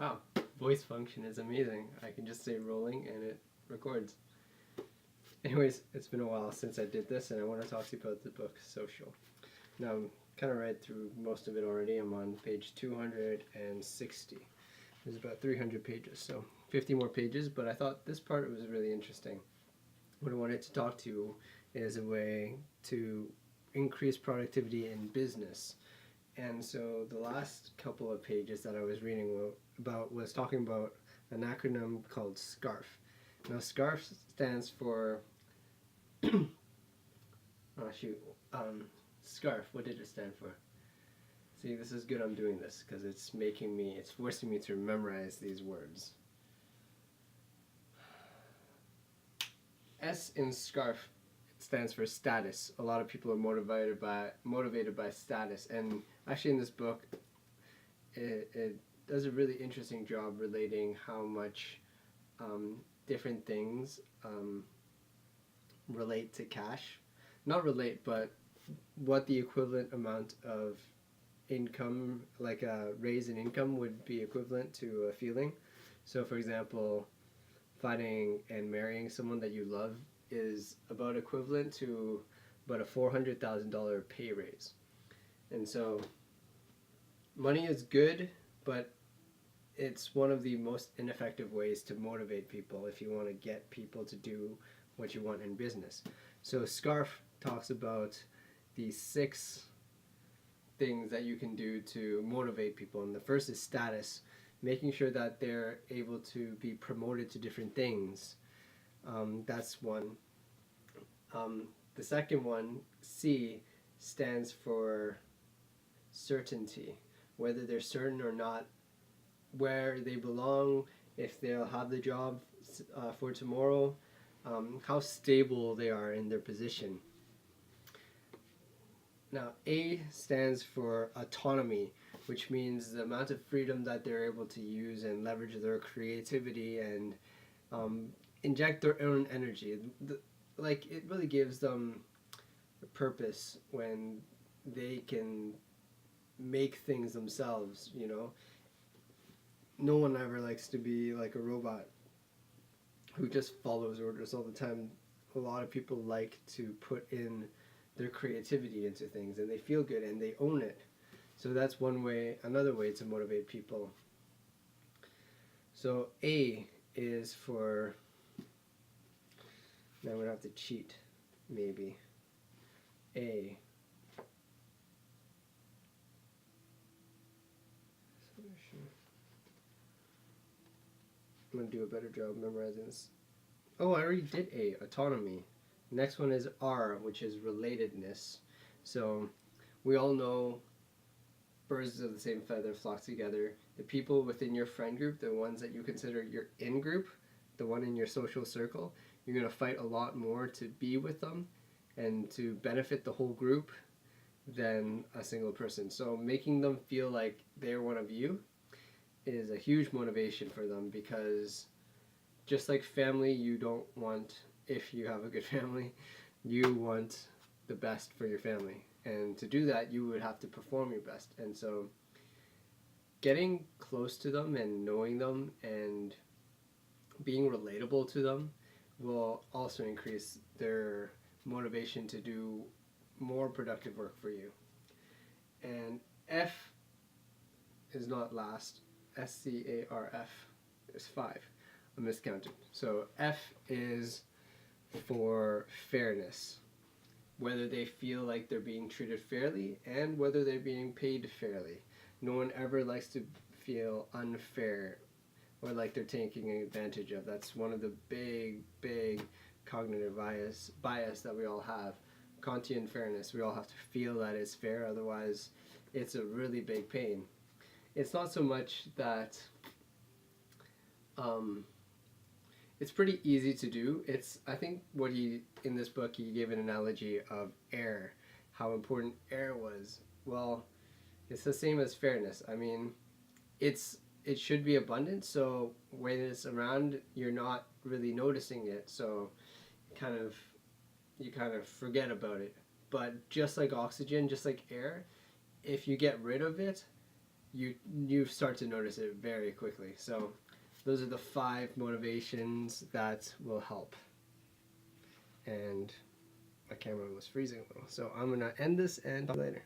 Wow, voice function is amazing. I can just say rolling and it records. Anyways, it's been a while since I did this, and I want to talk to you about the book Social. Now, I'm kind of read through most of it already. I'm on page 260. There's about 300 pages, so 50 more pages, but I thought this part was really interesting. What I wanted to talk to you is a way to increase productivity in business. And so the last couple of pages that I was reading about was talking about an acronym called SCARF. Now, SCARF stands for SCARF, what did it stand for? See, this is good I'm doing this, because it's forcing me to memorize these words. S in SCARF stands for status. A lot of people are motivated by status, and actually in this book it does a really interesting job relating how much different things relate to cash. Not relate, but what the equivalent amount of income, like a raise in income, would be equivalent to a feeling. So for example, finding and marrying someone that you love is about equivalent to about a $400,000 pay raise. And so money is good, but it's one of the most ineffective ways to motivate people if you want to get people to do what you want in business. So SCARF talks about the 6 things that you can do to motivate people, and the first is status, making sure that they're able to be promoted to different things. That's one. The second one, C, stands for certainty, whether they're certain or not where they belong, if they'll have the job for tomorrow, how stable they are in their position. Now, A stands for autonomy, which means the amount of freedom that they're able to use and leverage their creativity and inject their own energy. It really gives them a purpose when they can make things themselves, you know. No one ever likes to be like a robot who just follows orders all the time. A lot of people like to put in their creativity into things, and they feel good and they own it. So that's another way to motivate people. So A is for, now I'm going to have to cheat, maybe. A. I'm going to do a better job memorizing this. Oh, I already did A, autonomy. Next one is R, which is relatedness. So we all know birds of the same feather flock together. The people within your friend group, the ones that you consider your in-group, the one in your social circle, you're going to fight a lot more to be with them and to benefit the whole group than a single person. So making them feel like they're one of you is a huge motivation for them, because just like family, you don't want, if you have a good family, you want the best for your family. And to do that, you would have to perform your best. And so getting close to them and knowing them and being relatable to them will also increase their motivation to do more productive work for you. And F is not last. SCARF is 5. I miscounted. So F is for fairness, whether they feel like they're being treated fairly and whether they're being paid fairly. No one ever likes to feel unfair or like they're taking advantage of. That's one of the big cognitive bias that we all have. Kantian fairness. We all have to feel that it's fair, otherwise it's a really big pain. It's not so much that it's pretty easy to do. I think in this book he gave an analogy of air, how important air was. Well, it's the same as fairness. I mean, it should be abundant, so when it's around, you're not really noticing it, so you kind of forget about it. But just like oxygen, just like air, if you get rid of it, you start to notice it very quickly. So those are the 5 motivations that will help. And my camera was freezing a little, so I'm gonna end this and talk later.